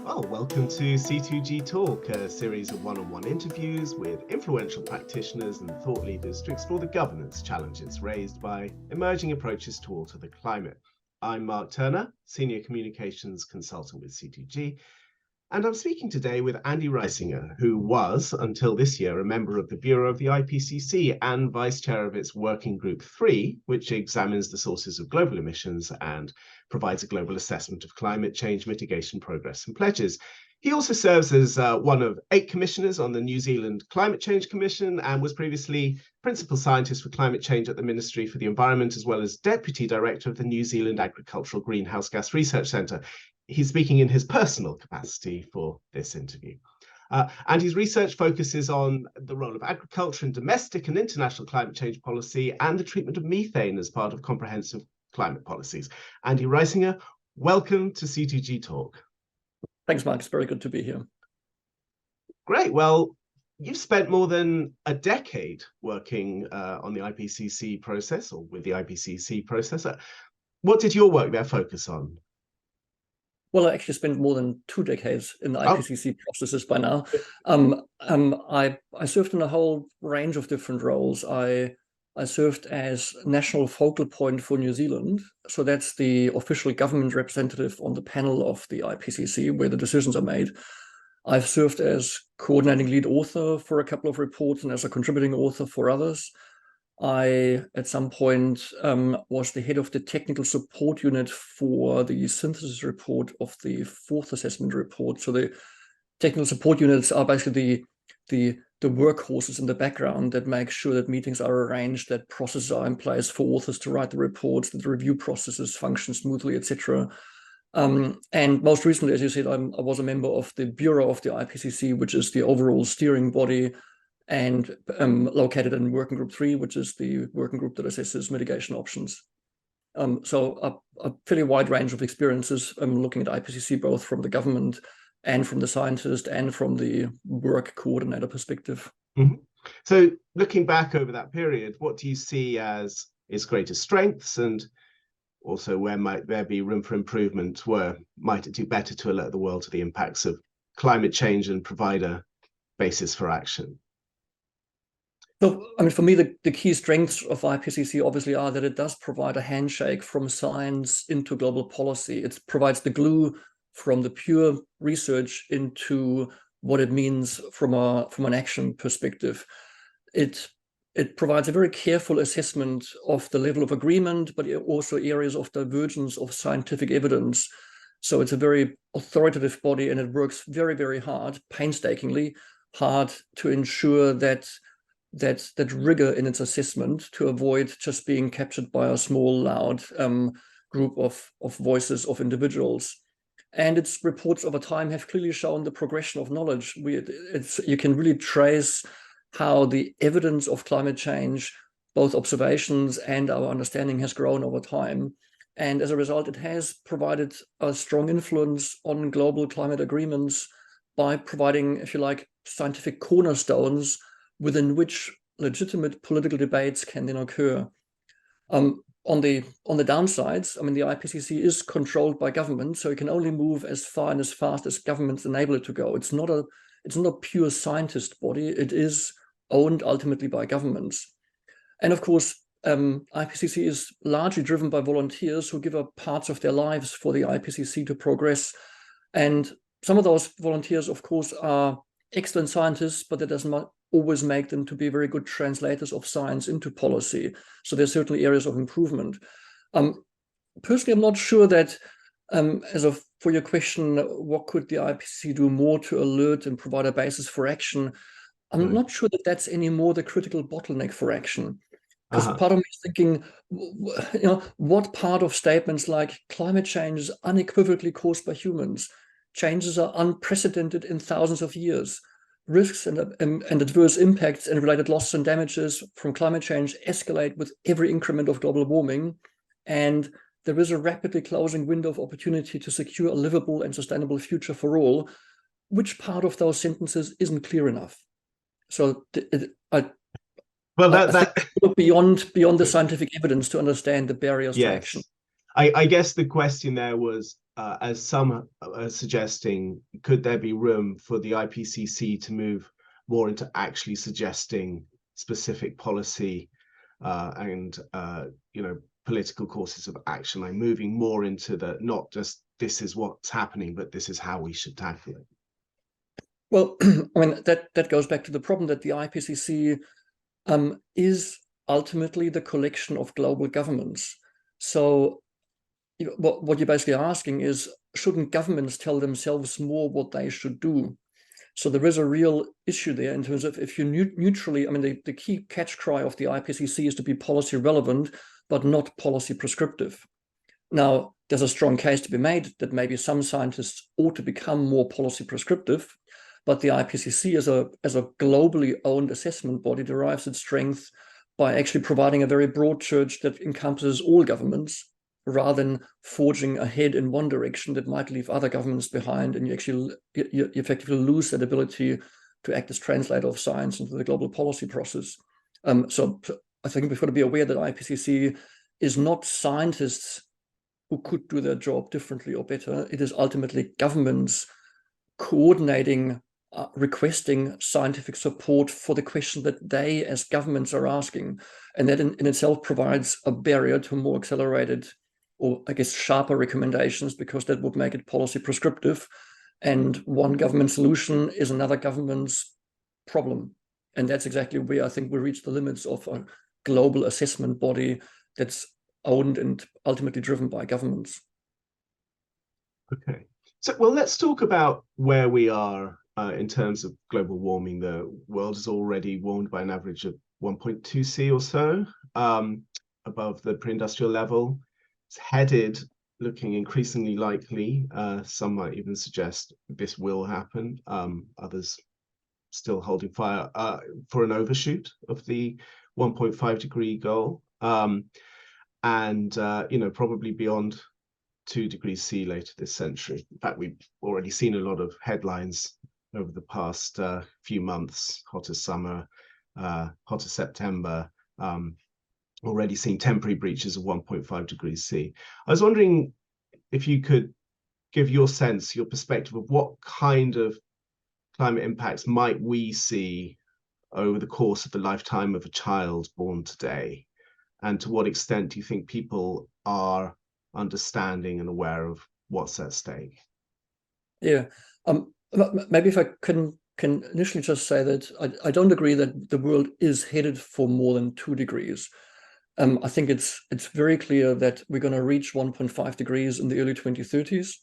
Well, welcome to C2GTalk, a series of one-on-one interviews with influential practitioners and thought leaders to explore the governance challenges raised by emerging approaches to alter the climate. I'm Mark Turner, Senior Communications Consultant with C2G, and I'm speaking today with Andy Reisinger, who was, until this year, a member of the Bureau of the IPCC and Vice Chair of its Working Group 3, which examines the sources of global emissions and provides a global assessment of climate change mitigation progress and pledges. He also serves as one of 8 commissioners on the New Zealand Climate Change Commission and was previously Principal Scientist for Climate Change at the Ministry for the Environment, as well as Deputy Director of the New Zealand Agricultural Greenhouse Gas Research Centre. He's speaking in his personal capacity for this interview. And his research focuses on the role of agriculture in domestic and international climate change policy and the treatment of methane as part of comprehensive climate policies. Andy Reisinger, welcome to C2GTalk. Thanks, Mark. It's very good to be here. Great. Well, you've spent more than a decade working on the IPCC process, or with the IPCC process. What did your work there focus on? Well, I actually spent more than 2 decades in the IPCC processes by now. I served in a whole range of different roles. I served as national focal point for New Zealand. So that's the official government representative on the panel of the IPCC where the decisions are made. I've served as coordinating lead author for a couple of reports and as a contributing author for others. I, at some point, was the head of the technical support unit for the synthesis report of the 4th assessment report. So the technical support units are basically the workhorses in the background that make sure that meetings are arranged, that processes are in place for authors to write the reports, that the review processes function smoothly, etc. And most recently, as you said, I was a member of the Bureau of the IPCC, which is the overall steering body, and located in Working Group 3, which is the working group that assesses mitigation options. So a fairly wide range of experiences looking at IPCC, both from the government and from the scientist and from the work coordinator perspective. Mm-hmm. So looking back over that period, what do you see as its greatest strengths, and also where might there be room for improvement? Where might it do better to alert the world to the impacts of climate change and provide a basis for action? So, I mean, for me, the key strengths of IPCC obviously are that it does provide a handshake from science into global policy. It provides the glue from the pure research into what it means from an action perspective. It provides a very careful assessment of the level of agreement, but also areas of divergence of scientific evidence. So it's a very authoritative body, and it works very, very hard, painstakingly hard, to ensure that rigor in its assessment, to avoid just being captured by a small, loud group of voices of individuals. And its reports over time have clearly shown the progression of knowledge. You can really trace how the evidence of climate change, both observations and our understanding, has grown over time. And as a result, it has provided a strong influence on global climate agreements by providing, if you like, scientific cornerstones within which legitimate political debates can then occur. On the downsides, I mean, the IPCC is controlled by government, so it can only move as far and as fast as governments enable it to go. It's not a pure scientist body. It is owned ultimately by governments. And of course, IPCC is largely driven by volunteers who give up parts of their lives for the IPCC to progress. And some of those volunteers, of course, are excellent scientists, but that does not always make them to be very good translators of science into policy. So there's certainly areas of improvement. Personally, I'm not sure that, for your question, what could the IPCC do more to alert and provide a basis for action? I'm not sure that that's any more the critical bottleneck for action. Because part of me is thinking, what part of statements like climate change is unequivocally caused by humans? Changes are unprecedented in thousands of years. Risks and adverse impacts and related losses and damages from climate change escalate with every increment of global warming, and there is a rapidly closing window of opportunity to secure a livable and sustainable future for all. Which part of those sentences isn't clear enough? So I look beyond the scientific evidence to understand the barriers to action. I guess the question there was, as some are suggesting, could there be room for the IPCC to move more into actually suggesting specific policy and political courses of action, like moving more into the not just this is what's happening, but this is how we should tackle it? Well, I mean, that goes back to the problem that the IPCC is ultimately the collection of global governments. So what you're basically asking is, shouldn't governments tell themselves more what they should do? So there is a real issue there in terms of if you neutrally, I mean, the key catch cry of the IPCC is to be policy relevant, but not policy prescriptive. Now, there's a strong case to be made that maybe some scientists ought to become more policy prescriptive, but the IPCC as a globally owned assessment body derives its strength by actually providing a very broad church that encompasses all governments, rather than forging ahead in one direction that might leave other governments behind, and you effectively lose that ability to act as translator of science into the global policy process. So I think we've got to be aware that IPCC is not scientists who could do their job differently or better. It is ultimately governments coordinating, requesting scientific support for the question that they as governments are asking. And that in itself provides a barrier to more accelerated, or I guess sharper recommendations, because that would make it policy prescriptive. And one government solution is another government's problem. And that's exactly where I think we reach the limits of a global assessment body that's owned and ultimately driven by governments. Okay. So, well, let's talk about where we are in terms of global warming. The world is already warmed by an average of 1.2 C or so above the pre-industrial level. It's headed, looking increasingly likely. Some might even suggest this will happen. Others still holding fire for an overshoot of the 1.5 degree goal. And probably beyond 2 degrees C later this century. In fact, we've already seen a lot of headlines over the past few months: hotter summer, hotter September, already seeing temporary breaches of 1.5 degrees C. I was wondering if you could give your sense, your perspective of what kind of climate impacts might we see over the course of the lifetime of a child born today, and to what extent do you think people are understanding and aware of what's at stake? Yeah, maybe if I can initially just say that I don't agree that the world is headed for more than 2 degrees. I think it's very clear that we're going to reach 1.5 degrees in the early 2030s.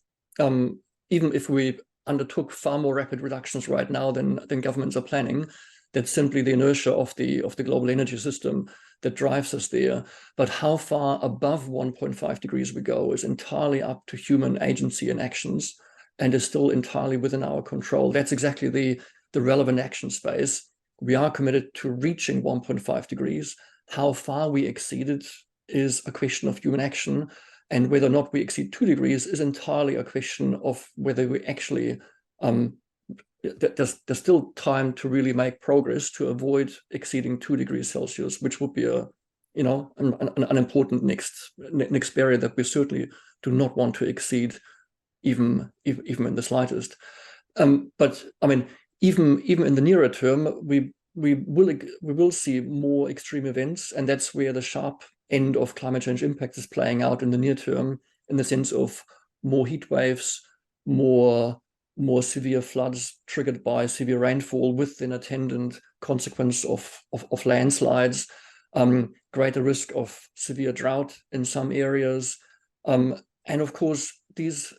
Even if we undertook far more rapid reductions right now than governments are planning, that's simply the inertia of the global energy system that drives us there. But how far above 1.5 degrees we go is entirely up to human agency and actions, and is still entirely within our control. That's exactly the relevant action space. We are committed to reaching 1.5 degrees. How far we exceed it is a question of human action, and whether or not we exceed 2 degrees is entirely a question of whether we actually there's still time to really make progress to avoid exceeding 2 degrees Celsius, which would be an important next barrier that we certainly do not want to exceed, even in the slightest. But I mean, even in the nearer term, we will see more extreme events, and that's where the sharp end of climate change impact is playing out in the near term, in the sense of more heat waves, more severe floods triggered by severe rainfall, with an attendant consequence of landslides, greater risk of severe drought in some areas, and of course these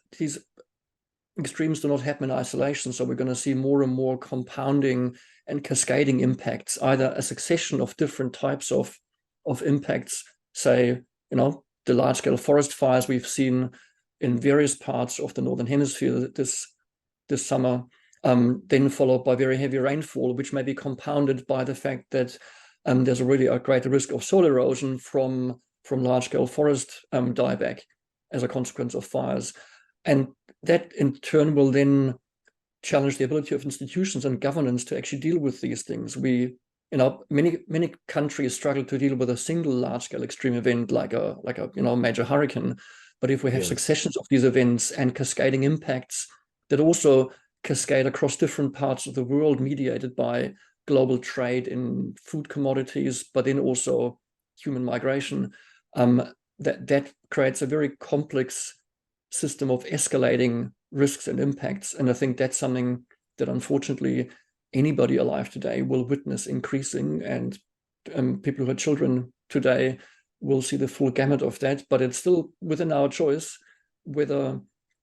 extremes do not happen in isolation. So we're going to see more and more compounding and cascading impacts, either a succession of different types of impacts, say, the large-scale forest fires we've seen in various parts of the Northern Hemisphere this summer, then followed by very heavy rainfall, which may be compounded by the fact that there's already a greater risk of soil erosion from large-scale forest dieback as a consequence of fires. And that in turn will then challenge the ability of institutions and governance to actually deal with these things. We many countries struggle to deal with a single large-scale extreme event like a major hurricane. But if we have successions of these events and cascading impacts that also cascade across different parts of the world, mediated by global trade in food commodities, but then also human migration, that creates a very complex system of escalating risks and impacts. And I think that's something that unfortunately anybody alive today will witness increasing, and people who are children today will see the full gamut of that. But it's still within our choice whether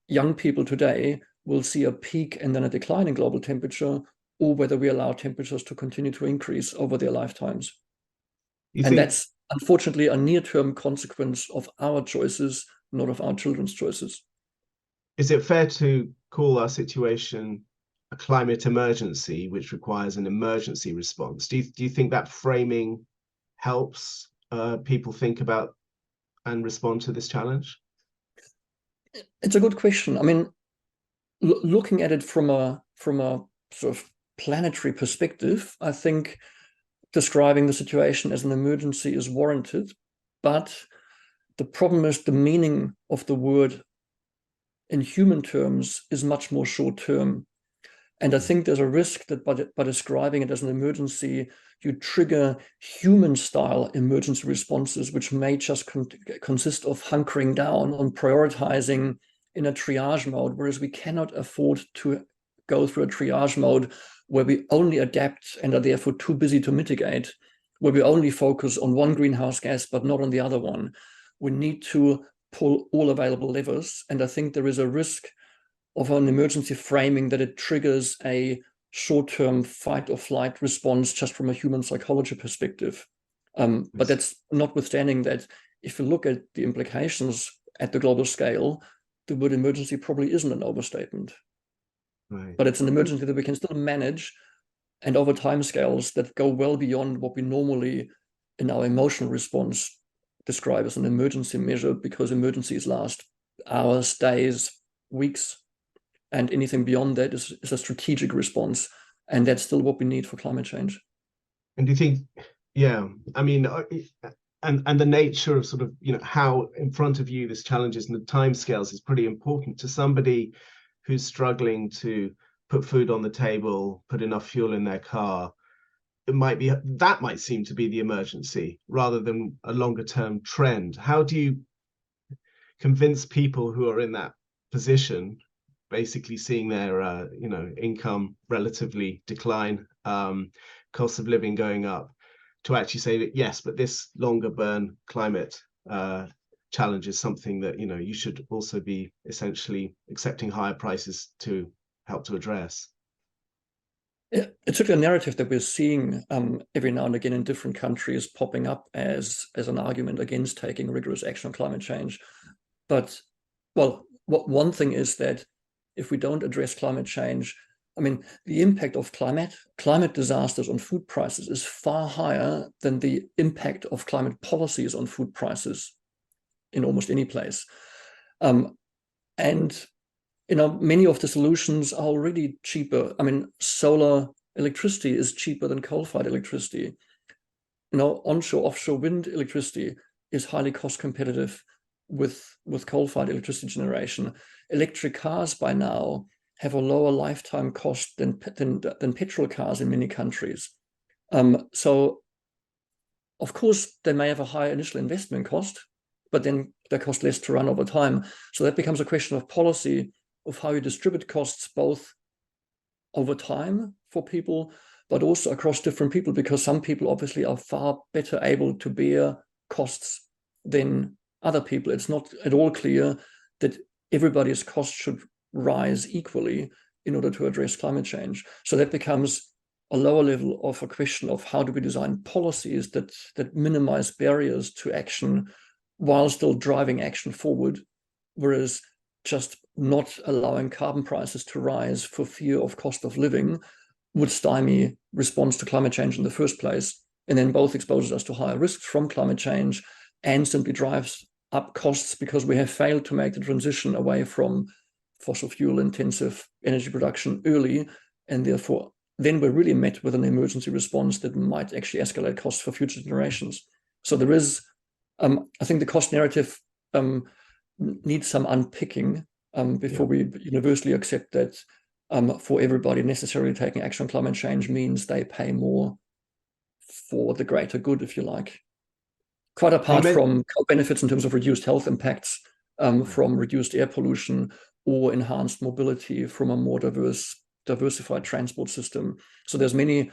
young people today will see a peak and then a decline in global temperature, or whether we allow temperatures to continue to increase over their lifetimes. That's unfortunately a near-term consequence of our choices, not of our children's choices. Is it fair to call our situation a climate emergency, which requires an emergency response? Do you think that framing helps people think about and respond to this challenge? It's a good question. I mean, looking at it from a sort of planetary perspective, I think describing the situation as an emergency is warranted. But the problem is the meaning of the word in human terms is much more short-term. And I think there's a risk that by describing it as an emergency, you trigger human-style emergency responses, which may just consist of hunkering down on prioritizing in a triage mode, whereas we cannot afford to go through a triage mode where we only adapt and are therefore too busy to mitigate, where we only focus on one greenhouse gas but not on the other one. We need to pull all available levers, and I think there is a risk of an emergency framing that it triggers a short-term fight or flight response just from a human psychology perspective. But that's notwithstanding that if you look at the implications at the global scale, the word emergency probably isn't an overstatement. Right. But it's an emergency that we can still manage, and over time scales that go well beyond what we normally in our emotional response describe as an emergency measure, because emergencies last hours, days, weeks. And anything beyond that is a strategic response. And that's still what we need for climate change. And do you think, I mean, and the nature of sort of, how in front of you this challenge is and the timescales is pretty important to somebody who's struggling to put food on the table, put enough fuel in their car. That might seem to be the emergency rather than a longer term trend. How do you convince people who are in that position, basically seeing their income relatively decline, cost of living going up, to actually say that yes, but this longer burn climate challenge is something that you should also be essentially accepting higher prices to help to address? It's a narrative that we're seeing every now and again in different countries popping up as an argument against taking rigorous action on climate change. But one thing is that if we don't address climate change, I mean, the impact of climate disasters on food prices is far higher than the impact of climate policies on food prices in almost any place. And many of the solutions are already cheaper. I mean, solar electricity is cheaper than coal-fired electricity. Onshore, offshore wind electricity is highly cost competitive with coal-fired electricity generation. Electric cars by now have a lower lifetime cost than petrol cars in many countries. So, of course, they may have a higher initial investment cost, but then they cost less to run over time. So that becomes a question of policy, of how you distribute costs both over time for people, but also across different people, because some people obviously are far better able to bear costs than other people. It's not at all clear that everybody's costs should rise equally in order to address climate change. So that becomes a lower level of a question of how do we design policies that minimize barriers to action while still driving action forward, whereas just not allowing carbon prices to rise for fear of cost of living would stymie response to climate change in the first place, and then both exposes us to higher risks from climate change and simply drives up costs because we have failed to make the transition away from fossil fuel intensive energy production early, and therefore then we're really met with an emergency response that might actually escalate costs for future generations. So there is, I think the cost narrative needs some unpicking before we universally accept that for everybody necessarily taking action on climate change means they pay more for the greater good, if you like. Quite apart from benefits in terms of reduced health impacts from reduced air pollution or enhanced mobility from a more diversified transport system. So there's many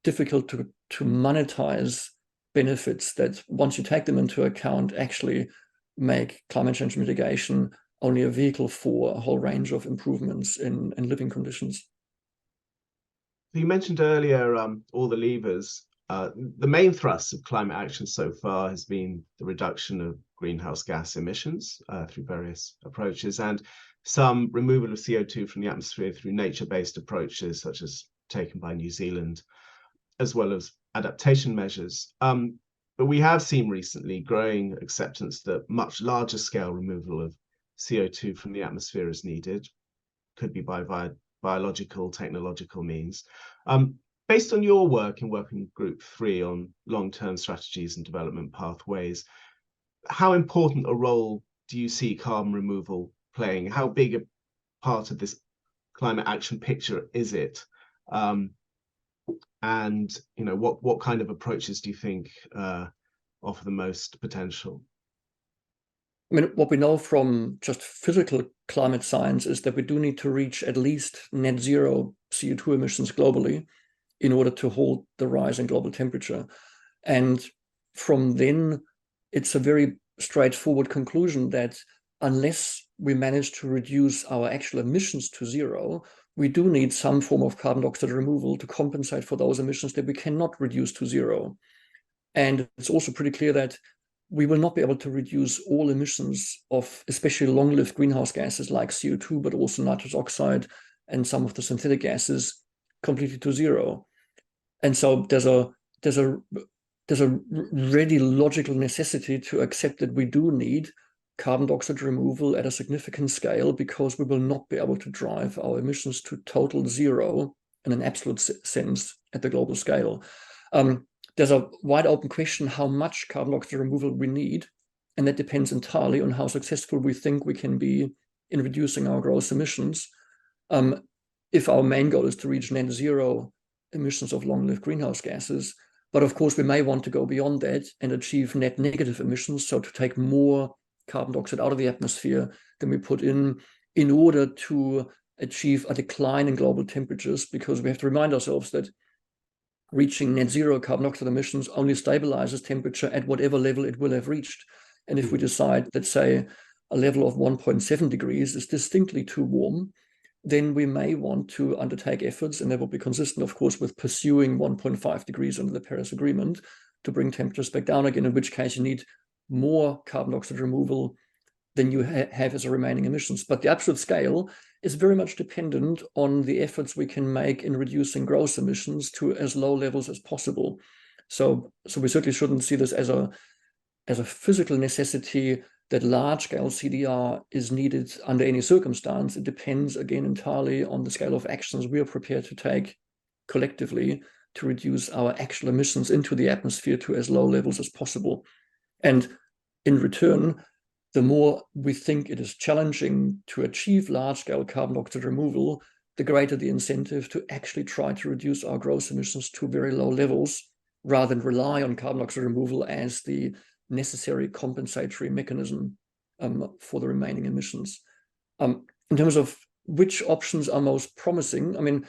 difficult to monetize benefits that, once you take them into account, actually make climate change mitigation only a vehicle for a whole range of improvements in living conditions. You mentioned earlier all the levers. The main thrust of climate action so far has been the reduction of greenhouse gas emissions through various approaches, and some removal of CO2 from the atmosphere through nature-based approaches, such as taken by New Zealand, as well as adaptation measures. But we have seen recently growing acceptance that much larger scale removal of CO2 from the atmosphere is needed, could be by biological, technological means. Based on your work in Working Group 3 on long-term strategies and development pathways, how important a role do you see carbon removal playing? How big a part of this climate action picture is it? And what kind of approaches do you think offer the most potential? I mean, what we know from just physical climate science is that we do need to reach at least net zero CO2 emissions globally in order to hold the rise in global temperature. And from then, it's a very straightforward conclusion that unless we manage to reduce our actual emissions to zero, we do need some form of carbon dioxide removal to compensate for those emissions that we cannot reduce to zero. And it's also pretty clear that we will not be able to reduce all emissions of especially long-lived greenhouse gases like CO2, but also nitrous oxide and some of the synthetic gases completely to zero. And so there's a ready logical necessity to accept that we do need carbon dioxide removal at a significant scale, because we will not be able to drive our emissions to total zero in an absolute sense at the global scale. There's a wide open question how much carbon dioxide removal we need, and that depends entirely on how successful we think we can be in reducing our gross emissions. If our main goal is to reach net zero emissions of long-lived greenhouse gases, but of course we may want to go beyond that and achieve net negative emissions, so to take more carbon dioxide out of the atmosphere than we put in order to achieve a decline in global temperatures, because we have to remind ourselves that reaching net zero carbon dioxide emissions only stabilizes temperature at whatever level it will have reached. And if we decide that, say, a level of 1.7 degrees is distinctly too warm, then we may want to undertake efforts, and that will be consistent, of course, with pursuing 1.5 degrees under the Paris Agreement to bring temperatures back down again, in which case you need more carbon dioxide removal than you have as a remaining emissions. But the absolute scale is very much dependent on the efforts we can make in reducing gross emissions to as low levels as possible. So we certainly shouldn't see this as a physical necessity that large-scale CDR is needed under any circumstance. It depends, again, entirely on the scale of actions we are prepared to take collectively to reduce our actual emissions into the atmosphere to as low levels as possible. And in return, the more we think it is challenging to achieve large-scale carbon dioxide removal, the greater the incentive to actually try to reduce our gross emissions to very low levels, rather than rely on carbon dioxide removal as the necessary compensatory mechanism for the remaining emissions. In terms of which options are most promising, I mean,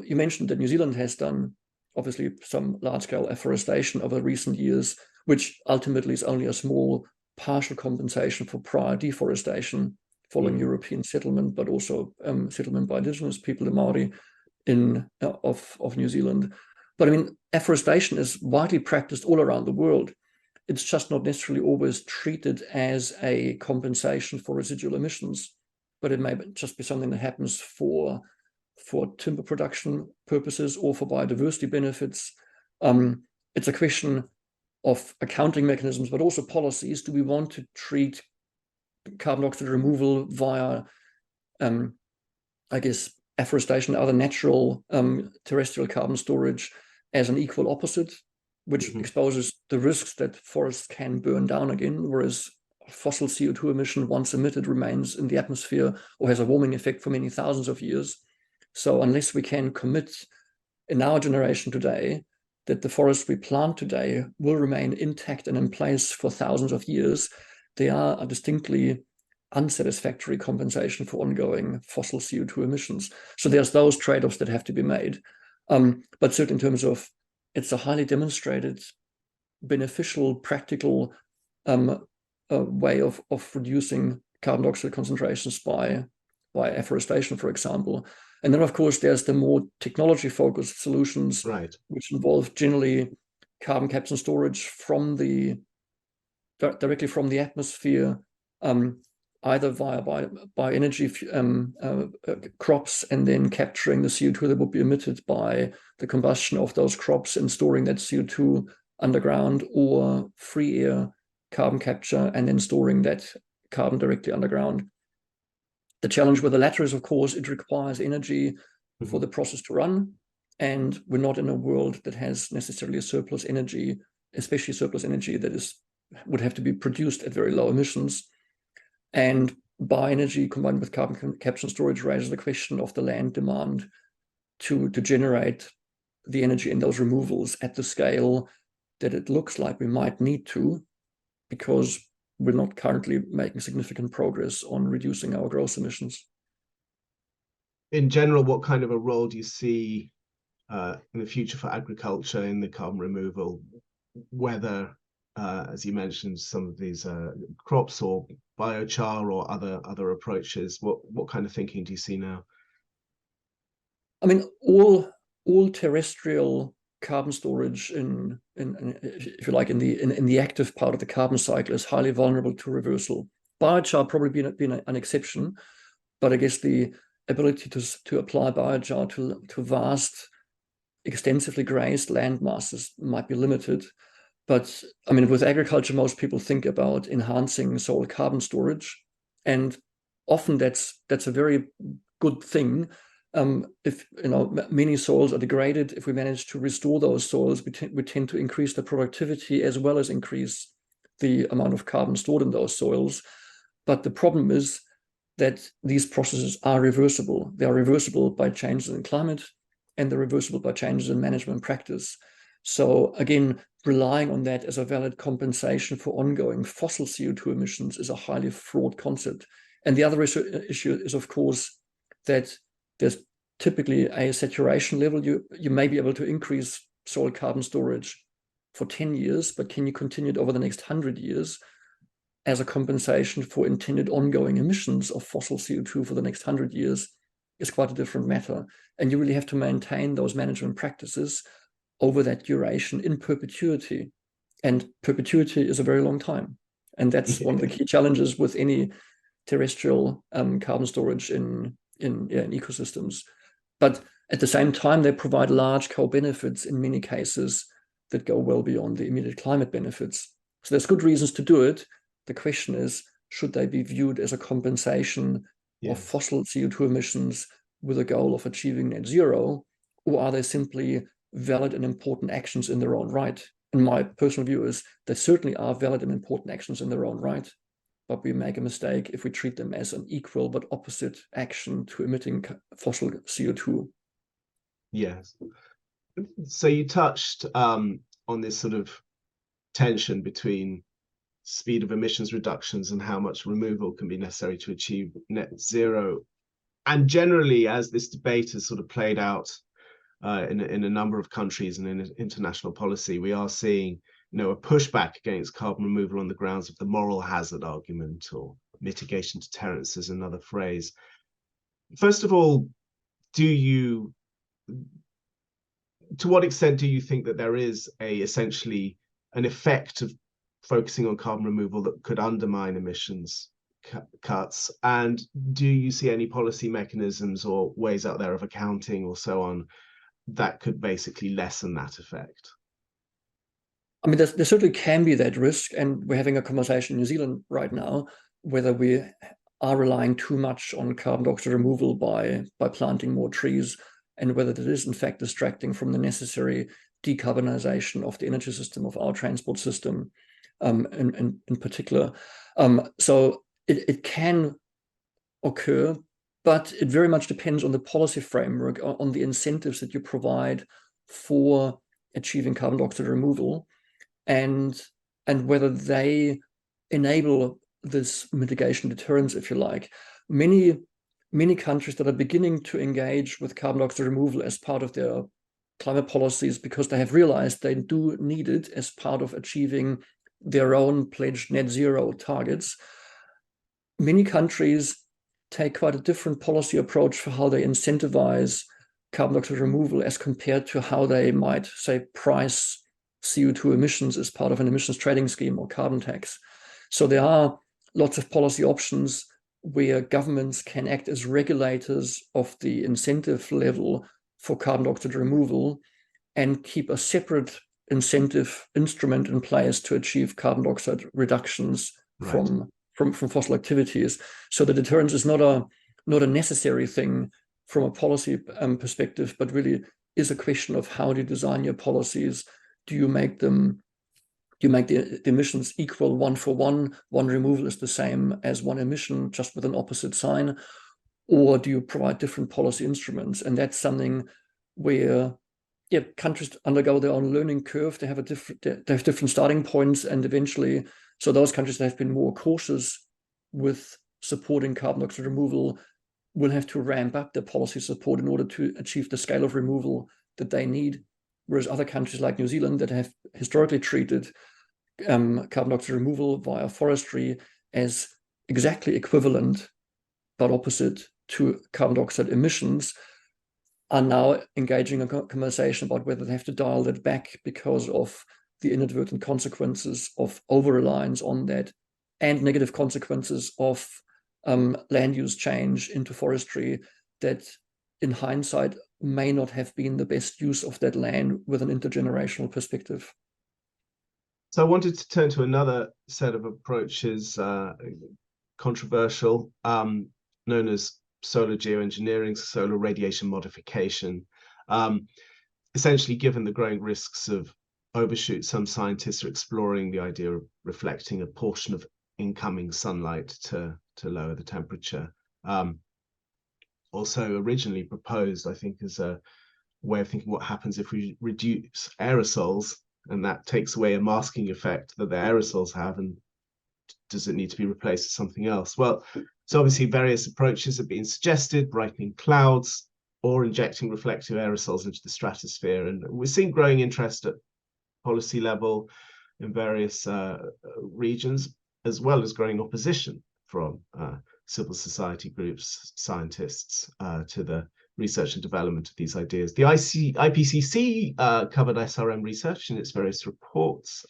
you mentioned that New Zealand has done, obviously, some large-scale afforestation over recent years, which ultimately is only a small partial compensation for prior deforestation following European settlement, but also settlement by indigenous people, the Maori, of New Zealand. But I mean, afforestation is widely practiced all around the world. It's just not necessarily always treated as a compensation for residual emissions, but it may just be something that happens for timber production purposes or for biodiversity benefits. It's a question of accounting mechanisms, but also policies. Do we want to treat carbon dioxide removal via, I guess, afforestation, other natural terrestrial carbon storage as an equal opposite, which exposes the risks that forests can burn down again, whereas fossil CO2 emission, once emitted, remains in the atmosphere or has a warming effect for many thousands of years. So unless we can commit in our generation today that the forests we plant today will remain intact and in place for thousands of years, they are a distinctly unsatisfactory compensation for ongoing fossil CO2 emissions. So there's those trade-offs that have to be made. But certainly in terms of, it's a highly demonstrated, beneficial, practical way of reducing carbon dioxide concentrations by afforestation, for example. And then, of course, there's the more technology-focused solutions, which involve generally carbon capture and storage directly from the atmosphere, either via bioenergy crops, and then capturing the CO2 that would be emitted by the combustion of those crops and storing that CO2 underground, or free air carbon capture and then storing that carbon directly underground. The challenge with the latter is, of course, it requires energy for the process to run, and we're not in a world that has necessarily a surplus energy, especially surplus energy that would have to be produced at very low emissions. And bioenergy combined with carbon capture and storage raises the question of the land demand to generate the energy in those removals at the scale that it looks like we might need to, because we're not currently making significant progress on reducing our gross emissions. In general, what kind of a role do you see in the future for agriculture in the carbon removal, whether, as you mentioned, some of these crops or biochar or other approaches? What kind of thinking do you see now? I mean, all terrestrial carbon storage if you like, in the active part of the carbon cycle is highly vulnerable to reversal. Biochar probably been an exception, but I guess the ability to apply biochar to vast, extensively grazed land masses might be limited. But I mean, with agriculture, most people think about enhancing soil carbon storage, and often that's a very good thing. If many soils are degraded, if we manage to restore those soils, we tend to increase the productivity as well as increase the amount of carbon stored in those soils. But the problem is that these processes are reversible. They are reversible by changes in climate, and they're reversible by changes in management practice. So again, relying on that as a valid compensation for ongoing fossil CO2 emissions is a highly fraught concept. And the other issue is, of course, that there's typically a saturation level. You may be able to increase soil carbon storage for 10 years, but can you continue it over the next 100 years as a compensation for intended ongoing emissions of fossil CO2 for the next 100 years is quite a different matter. And you really have to maintain those management practices over that duration in perpetuity. And perpetuity is a very long time. And that's one of the key challenges with any terrestrial carbon storage in ecosystems. But at the same time, they provide large co-benefits in many cases that go well beyond the immediate climate benefits. So there's good reasons to do it. The question is, should they be viewed as a compensation of fossil CO2 emissions with a goal of achieving net zero, or are they simply valid and important actions in their own right? And my personal view is they certainly are valid and important actions in their own right, but we make a mistake if we treat them as an equal but opposite action to emitting fossil CO2. Yes. So you touched on this sort of tension between speed of emissions reductions and how much removal can be necessary to achieve net zero. And generally, as this debate has sort of played out in a number of countries and in international policy, we are seeing a pushback against carbon removal on the grounds of the moral hazard argument, or mitigation deterrence is another phrase. First of all, to what extent do you think that there is essentially an effect of focusing on carbon removal that could undermine emissions cuts? And do you see any policy mechanisms or ways out there of accounting or so on that could basically lessen that effect? I mean, there certainly can be that risk, and we're having a conversation in New Zealand right now whether we are relying too much on carbon dioxide removal by planting more trees, and whether that is in fact distracting from the necessary decarbonization of the energy system, of our transport system, in particular. So it can occur, but it very much depends on the policy framework, on the incentives that you provide for achieving carbon dioxide removal, and whether they enable this mitigation deterrence, if you like. Many countries that are beginning to engage with carbon dioxide removal as part of their climate policies, because they have realized they do need it as part of achieving their own pledged net zero targets. Many countries take quite a different policy approach for how they incentivize carbon dioxide removal as compared to how they might, say, price CO2 emissions as part of an emissions trading scheme or carbon tax. So there are lots of policy options where governments can act as regulators of the incentive level for carbon dioxide removal and keep a separate incentive instrument in place to achieve carbon dioxide reductions from fossil activities. So the deterrence is not a necessary thing from a policy perspective, but really is a question of how do you design your policies. Do you make the emissions equal one for one? One removal is the same as one emission, just with an opposite sign, or do you provide different policy instruments? And that's something where countries undergo their own learning curve. They have different starting points, and eventually, so those countries that have been more cautious with supporting carbon dioxide removal will have to ramp up their policy support in order to achieve the scale of removal that they need. Whereas other countries like New Zealand that have historically treated carbon dioxide removal via forestry as exactly equivalent but opposite to carbon dioxide emissions are now engaging in a conversation about whether they have to dial that back because of the inadvertent consequences of over-reliance on that and negative consequences of land use change into forestry that in hindsight may not have been the best use of that land with an intergenerational perspective. So I wanted to turn to another set of approaches, controversial, known as solar geoengineering, solar radiation modification. Essentially, given the growing risks of overshoot, some scientists are exploring the idea of reflecting a portion of incoming sunlight to lower the temperature. Also originally proposed, I think, as a way of thinking what happens if we reduce aerosols, and that takes away a masking effect that the aerosols have, and does it need to be replaced with something else? Well, so obviously various approaches have been suggested: brightening clouds or injecting reflective aerosols into the stratosphere. And we're seeing growing interest at policy level in various regions, as well as growing opposition from civil society groups, scientists, to the research and development of these ideas. The IPCC covered SRM research in its various reports,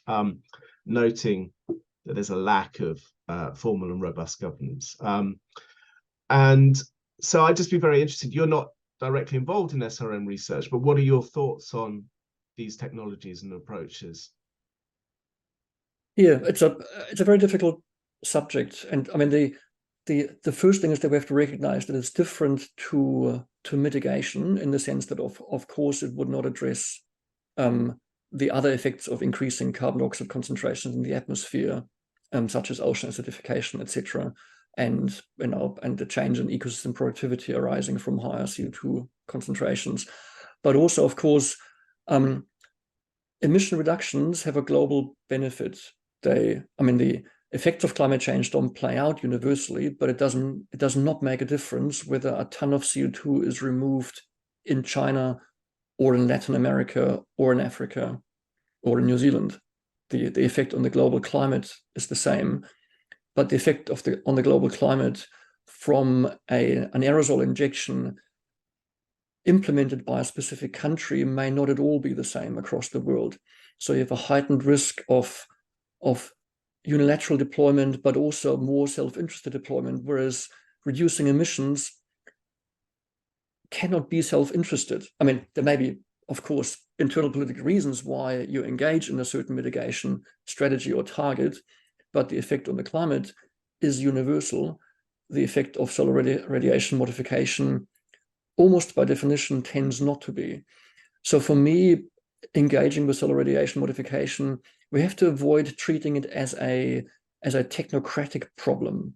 noting that there's a lack of formal and robust governance. And so I'd just be very interested, you're not directly involved in SRM research, but what are your thoughts on these technologies and approaches? Yeah, it's a very difficult subject. And I mean, the first thing is that we have to recognize that it's different to mitigation, in the sense that of course it would not address the other effects of increasing carbon dioxide concentrations in the atmosphere, such as ocean acidification, etc., and the change in ecosystem productivity arising from higher CO2 concentrations. But also, of course, emission reductions have a global benefit. The effects of climate change don't play out universally, but it does not make a difference whether a ton of CO2 is removed in China or in Latin America or in Africa or in New Zealand. The effect on the global climate is the same, but the effect on the global climate from an aerosol injection implemented by a specific country may not at all be the same across the world. So you have a heightened risk of unilateral deployment, but also more self-interested deployment, whereas reducing emissions cannot be self-interested. I mean, there may be, of course, internal political reasons why you engage in a certain mitigation strategy or target, but the effect on the climate is universal. the effect of solar radiation modification almost by definition tends not to be. So for me, engaging with solar radiation modification, we have to avoid treating it as a technocratic problem.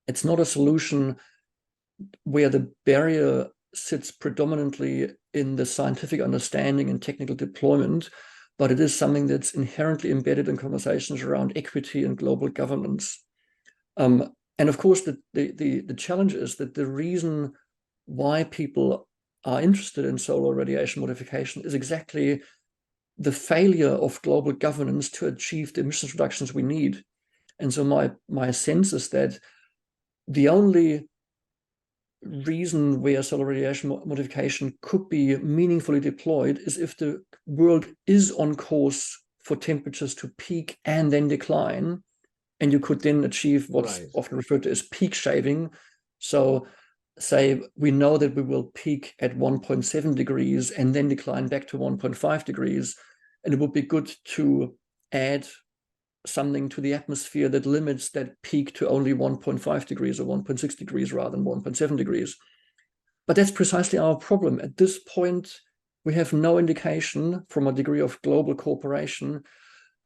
It's not a solution where the barrier sits predominantly in the scientific understanding and technical deployment, but it is something that's inherently embedded in conversations around equity and global governance. And of course, the challenge is that the reason why people are interested in solar radiation modification is exactly the failure of global governance to achieve the emissions reductions we need. And so my sense is that the only reason where solar radiation modification could be meaningfully deployed is if the world is on course for temperatures to peak and then decline, and you could then achieve what's often referred to as peak shaving. So say we know that we will peak at 1.7 degrees and then decline back to 1.5 degrees, and it would be good to add something to the atmosphere that limits that peak to only 1.5 degrees or 1.6 degrees rather than 1.7 degrees. But that's precisely our problem. At this point, we have no indication from a degree of global cooperation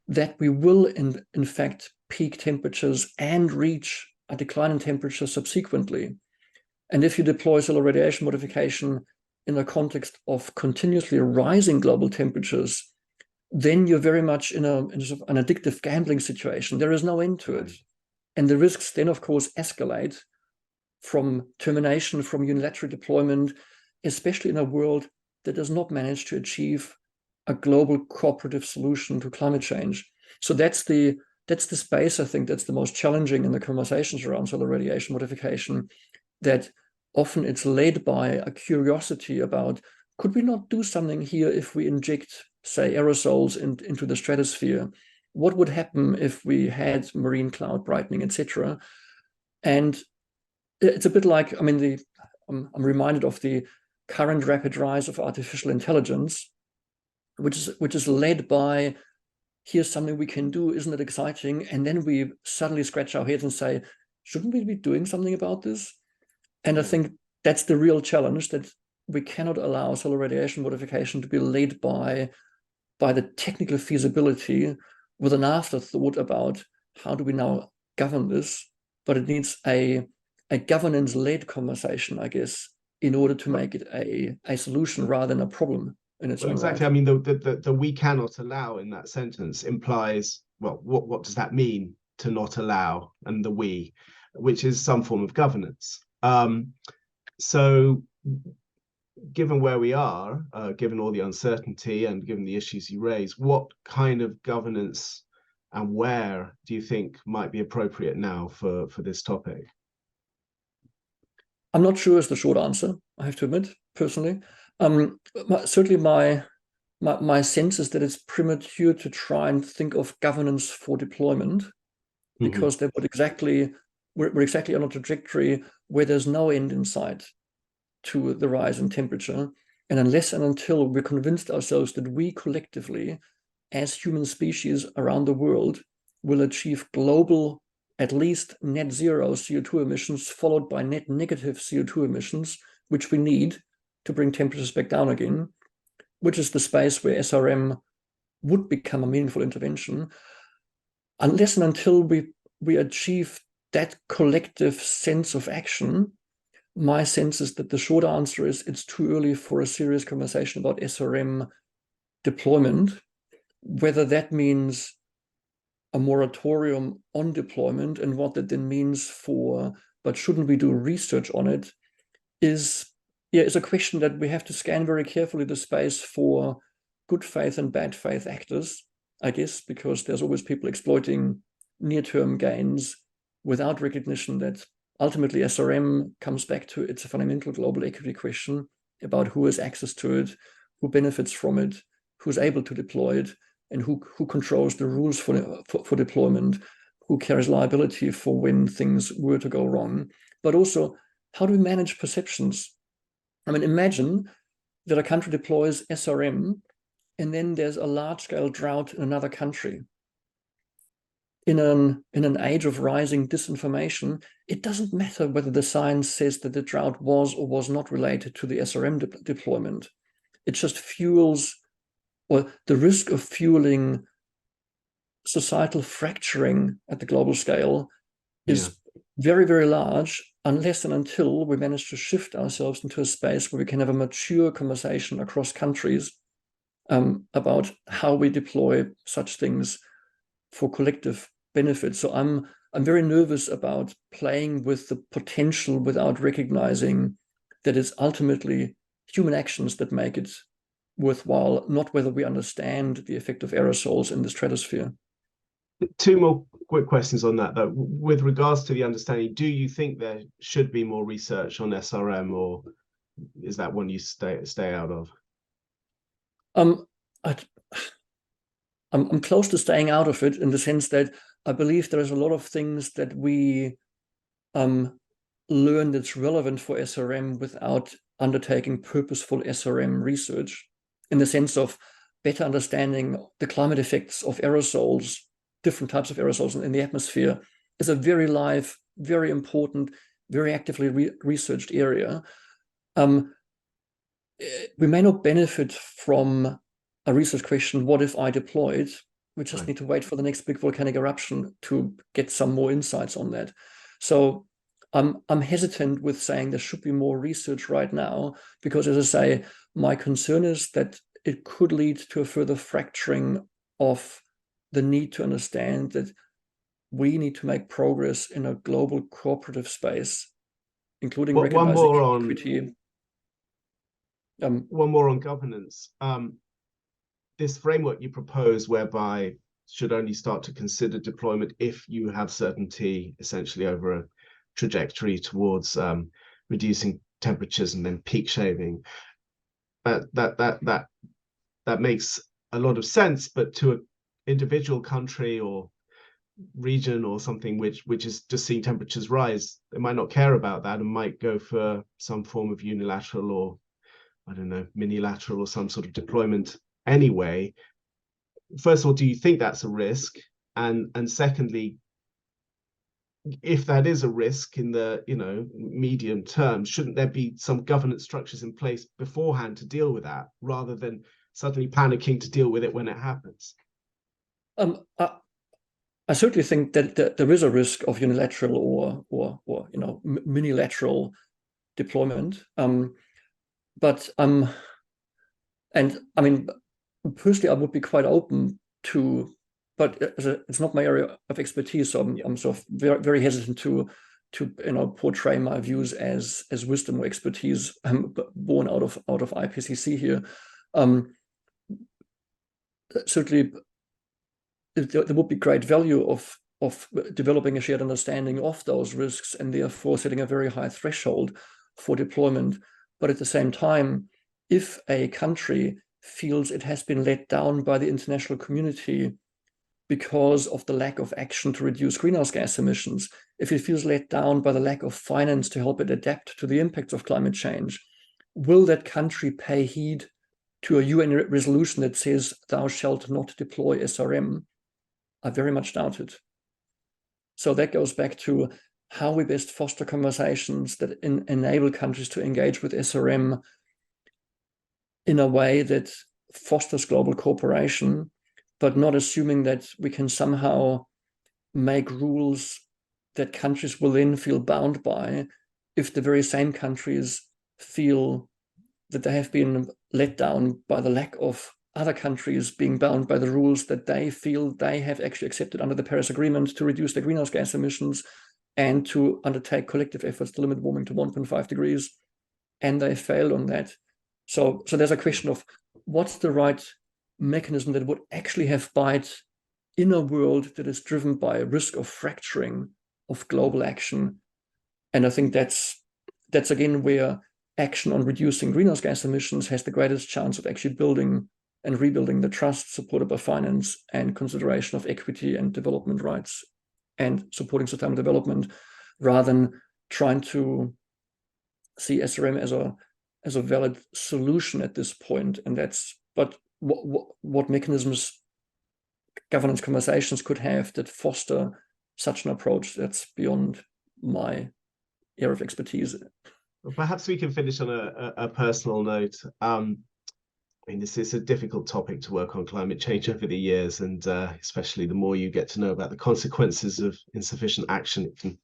that we will in fact peak temperatures and reach a decline in temperature subsequently. And if you deploy solar radiation modification in a context of continuously rising global temperatures, then you're very much in sort of an addictive gambling situation. There is no end to it. And the risks then, of course, escalate from termination, from unilateral deployment, especially in a world that does not manage to achieve a global cooperative solution to climate change. So that's the space, I think, that's the most challenging in the conversations around solar radiation modification, that often it's led by a curiosity about, could we not do something here if we inject, say, aerosols into the stratosphere? What would happen if we had marine cloud brightening, etc.? And it's a bit like, I mean, I'm reminded of the current rapid rise of artificial intelligence, which is led by, here's something we can do, isn't it exciting? And then we suddenly scratch our heads and say, shouldn't we be doing something about this? And I think that's the real challenge, that we cannot allow solar radiation modification to be led by the technical feasibility with an afterthought about how do we now govern this, but it needs a governance-led conversation, I guess, in order to make it a solution rather than a problem in its own exactly. right. I mean, the we cannot allow in that sentence implies, well, what does that mean to not allow, and the we, which is some form of governance. So given where we are, given all the uncertainty and given the issues you raise, what kind of governance and where do you think might be appropriate now for this topic? I'm not sure is the short answer, I have to admit, personally. Certainly my sense is that it's premature to try and think of governance for deployment, because that would we're exactly on a trajectory where there's no end in sight to the rise in temperature. And unless and until we're convinced ourselves that we collectively, as human species around the world, will achieve global, at least net zero CO2 emissions, followed by net negative CO2 emissions, which we need to bring temperatures back down again, which is the space where SRM would become a meaningful intervention. Unless and until we achieve that collective sense of action, my sense is that the short answer is it's too early for a serious conversation about SRM deployment. Whether that means a moratorium on deployment and what that then means but shouldn't we do research on it, is a question that we have to scan very carefully the space for good faith and bad faith actors, I guess, because there's always people exploiting near-term gains without recognition that ultimately SRM comes back to it's a fundamental global equity question about who has access to it, who benefits from it, who's able to deploy it, and who controls the rules for deployment, who carries liability for when things were to go wrong. But also, how do we manage perceptions? I mean, imagine that a country deploys SRM and then there's a large-scale drought in another country. in an age of rising disinformation, it doesn't matter whether the science says that the drought was or was not related to the SRM deployment. It just fuels, or the risk of fueling societal fracturing at the global scale is very, very large, unless and until we manage to shift ourselves into a space where we can have a mature conversation across countries about how we deploy such things for collective benefit. So I'm very nervous about playing with the potential without recognizing that it's ultimately human actions that make it worthwhile, not whether we understand the effect of aerosols in the stratosphere. Two more quick questions on that, though. With regards to the understanding, do you think there should be more research on SRM, or is that one you stay out of? I'm close to staying out of it, in the sense that I believe there is a lot of things that we learn that's relevant for SRM without undertaking purposeful SRM research, in the sense of better understanding the climate effects of aerosols, different types of aerosols in the atmosphere, is a very live, very important, very actively researched area. We may not benefit from a research question, what if I deployed? We just need to wait for the next big volcanic eruption to get some more insights on that. So I'm hesitant with saying there should be more research right now, because, as I say, my concern is that it could lead to a further fracturing of the need to understand that we need to make progress in a global cooperative space, including recognizing equity. One more on governance. This framework you propose, whereby should only start to consider deployment if you have certainty, essentially, over a trajectory towards reducing temperatures and then peak shaving. That makes a lot of sense, but to an individual country or region or something which is just seeing temperatures rise, they might not care about that and might go for some form of unilateral, or I don't know, minilateral, or some sort of deployment anyway. First of all, do you think that's a risk? And secondly, if that is a risk in the medium term, shouldn't there be some governance structures in place beforehand to deal with that, rather than suddenly panicking to deal with it when it happens? I certainly think that there is a risk of unilateral or minilateral deployment. But and I mean, personally, I would be quite open to, but it's not my area of expertise, so I'm sort of very, very hesitant to portray my views as wisdom or expertise born out of IPCC here. Certainly, there would be great value of developing a shared understanding of those risks, and therefore setting a very high threshold for deployment. But at the same time, if a country feels it has been let down by the international community because of the lack of action to reduce greenhouse gas emissions, if it feels let down by the lack of finance to help it adapt to the impacts of climate change, will that country pay heed to a UN resolution that says thou shalt not deploy SRM? I very much doubt it. So that goes back to how we best foster conversations that enable countries to engage with SRM in a way that fosters global cooperation, but not assuming that we can somehow make rules that countries will then feel bound by, if the very same countries feel that they have been let down by the lack of other countries being bound by the rules that they feel they have actually accepted under the Paris Agreement to reduce their greenhouse gas emissions and to undertake collective efforts to limit warming to 1.5 degrees, and they failed on that. So there's a question of what's the right mechanism that would actually have bite in a world that is driven by a risk of fracturing of global action. And I think that's again where action on reducing greenhouse gas emissions has the greatest chance of actually building and rebuilding the trust supported by finance and consideration of equity and development rights and supporting sustainable development, rather than trying to see SRM as a valid solution at this point. And but what mechanisms governance conversations could have that foster such an approach that's beyond my area of expertise. Well, perhaps we can finish on a personal note. I mean, this is a difficult topic to work on, climate change, over the years, and especially the more you get to know about the consequences of insufficient action, it can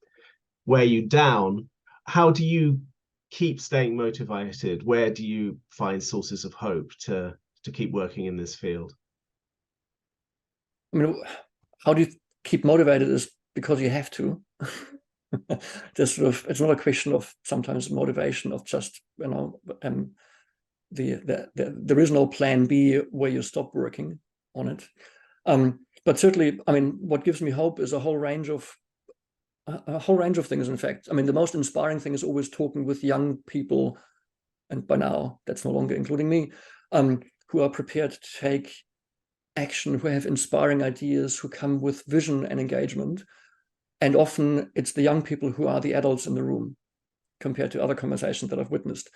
wear you down. How do you keep staying motivated? Where do you find sources of hope to keep working in this field? I mean, how do you keep motivated is because you have to. There's sort of, it's not a question of sometimes motivation of just, you know, there is no plan B where you stop working on it. But certainly, I mean, what gives me hope is a whole range of things. In fact, I mean, the most inspiring thing is always talking with young people, and by now that's no longer including me, who are prepared to take action, who have inspiring ideas, who come with vision and engagement. And often it's the young people who are the adults in the room compared to other conversations that I've witnessed.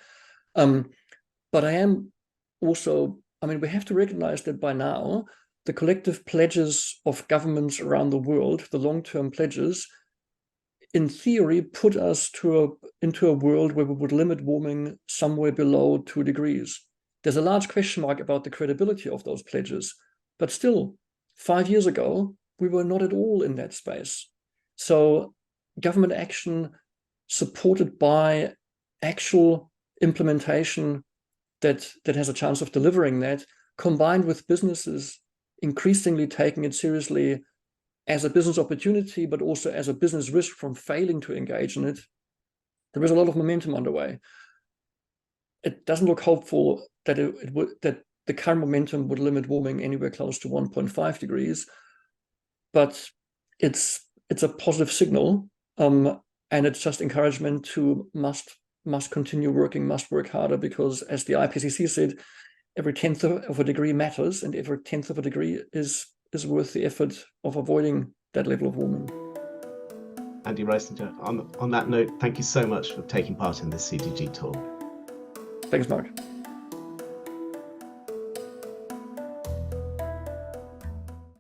But I am also, I mean, we have to recognize that by now, the collective pledges of governments around the world, the long-term pledges, in theory, put us into a world where we would limit warming somewhere below 2 degrees. There's a large question mark about the credibility of those pledges, but still, 5 years ago, we were not at all in that space. So government action supported by actual implementation that has a chance of delivering that, combined with businesses increasingly taking it seriously as a business opportunity, but also as a business risk from failing to engage in it, there is a lot of momentum underway. It doesn't look hopeful that that the current momentum would limit warming anywhere close to 1.5 degrees, but it's a positive signal, and it's just encouragement to must continue working, must work harder, because as the IPCC said, every 10th of a degree matters, and every 10th of a degree is worth the effort of avoiding that level of warming. Andy Reisinger, on that note, thank you so much for taking part in this C2G talk. Thanks, Mark.